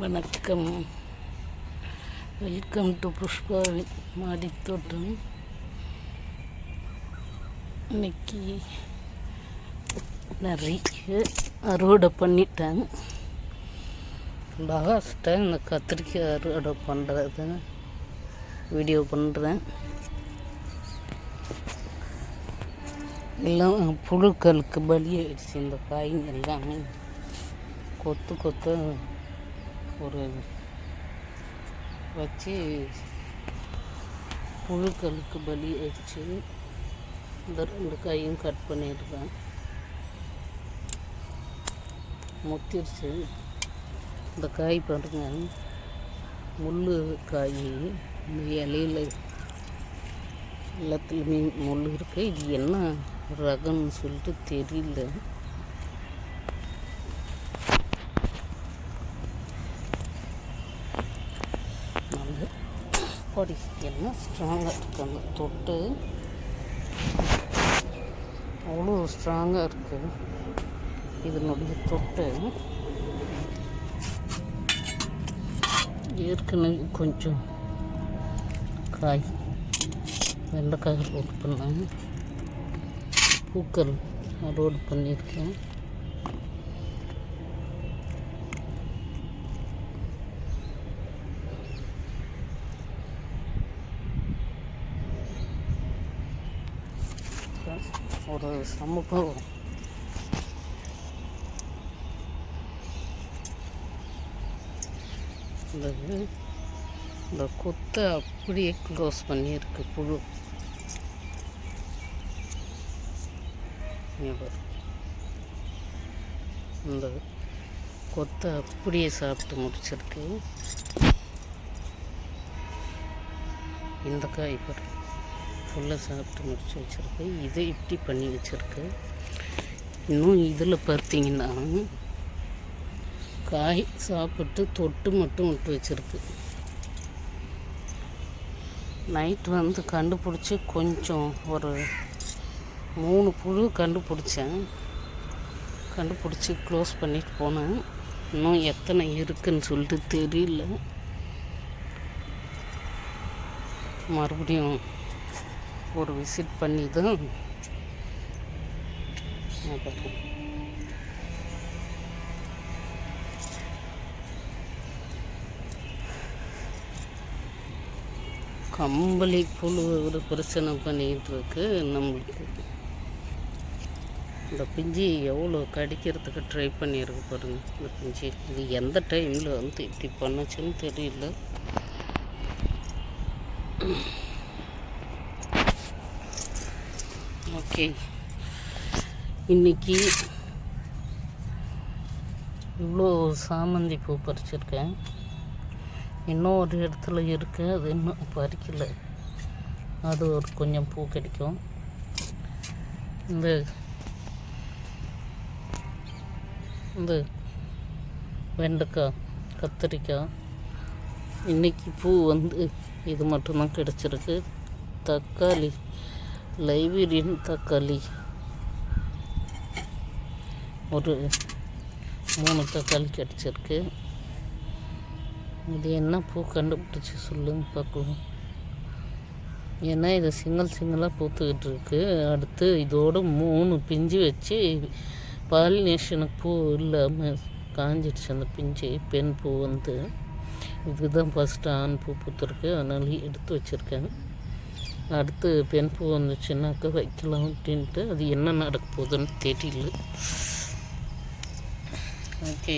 வணக்கம், welcome to Pushpa மாடித்தோட்டம். இன்னைக்கு நிறைய அறுவடை பண்ணிட்டேன். லாஸ்ட்டாக இந்த கத்திரிக்காய் அறுவடை பண்ணுறது வீடியோ பண்ணுறேன். எல்லாம் புழுக்களுக்கு பலியாயிடுச்சு. இந்த காய்ங்க எல்லாமே கொத்து ஒரு வச்சு புழுக்களுக்கு பலி ஆயிடுச்சு. இந்த 2 காயும் கட் பண்ணியிருக்கேன். முத்திருச்சு. இந்த காய் பாருங்க, முள் காய். இந்த இலையில் எல்லாத்துலேயுமே முள் இருக்குது. இது என்ன ரகம்னு சொல்லிட்டு தெரியல. படி என்ன ஸ்ட்ராங்காக இருக்குது. அந்த தொட்டு அவ்வளோ ஸ்ட்ராங்காக இருக்குது. இதனுடைய தொட்டு ஏற்கனவே கொஞ்சம் காய் வெண்டைக்காய் ரோடு பண்ணேன். பூக்கள் ரோடு பண்ணியிருக்கேன். ஒரு சமூகம் இந்த கொத்தை அப்படியே க்ளோஸ் பண்ணியிருக்கு புழு. இந்த கொத்தை அப்படியே சாப்பிட்டு முடிச்சிருக்கு. இந்த காய் பாரு ஃபுல்லாக சாப்பிட்டு முடிச்சு வச்சுருக்கு. இதை இப்படி பண்ணி வச்சுருக்கு. இன்னும் இதில் பார்த்தீங்கன்னா காய் சாப்பிட்டு தொட்டு மட்டும் விட்டு வச்சுருக்கு. நைட் கண்டுபிடிச்சி கொஞ்சம் ஒரு 3 புழு கண்டுபிடிச்சி க்ளோஸ் பண்ணிட்டு போனேன். இன்னும் எத்தனை இருக்குன்னு சொல்லிட்டு தெரியல. மறுபடியும் ஒரு விசிட் பண்ணி தான் கம்பளி புழு ஒரு பிரச்சனை பண்ணிகிட்டு இருக்கு நம்மளுக்கு. இந்த பிஞ்சி எவ்வளோ கடிக்கிறதுக்கு ட்ரை பண்ணியிருக்கு பாருங்க. இந்த பிஞ்சி இது எந்த டைமில் இப்படி பண்ணுச்சுன்னு தெரியல. ஓகே, இன்றைக்கி இவ்வளோ சாமந்தி பூ பறிச்சிருக்கேன். இன்னும் ஒரு இடத்துல இருக்குது, அது இன்னும் பறிக்கலை. அது ஒரு கொஞ்சம் பூ கிடைக்கும். இந்த வெண்டைக்காய், கத்திரிக்காய், இன்றைக்கி பூ இது மட்டும்தான் கிடச்சிருக்கு. தக்காளி, லைபீரியன் தக்காளி ஒரு 3 தக்காளி கிடச்சிருக்கு. இது என்ன பூ கண்டுபிடிச்சி சொல்லுங்க பார்க்கலாம். ஏன்னா இது சிங்கிளாக பூத்துக்கிட்டு இருக்கு. அடுத்து இதோடு 3 பிஞ்சு வச்சு பாலினேஷனுக்கு பூ இல்லாமல் காஞ்சிடுச்சு. அந்த பிஞ்சு பெண் பூ இதுதான் ஃபஸ்ட்டு ஆண் பூ பூத்துருக்கு. அதனால எடுத்து வச்சுருக்கேன். அடுத்து பெண் பூ வந்துச்சுன்னாக்கா வைக்கலாம் அப்படின்ட்டு. அது என்ன நடக்க போகுதுன்னு தெரியல. ஓகே.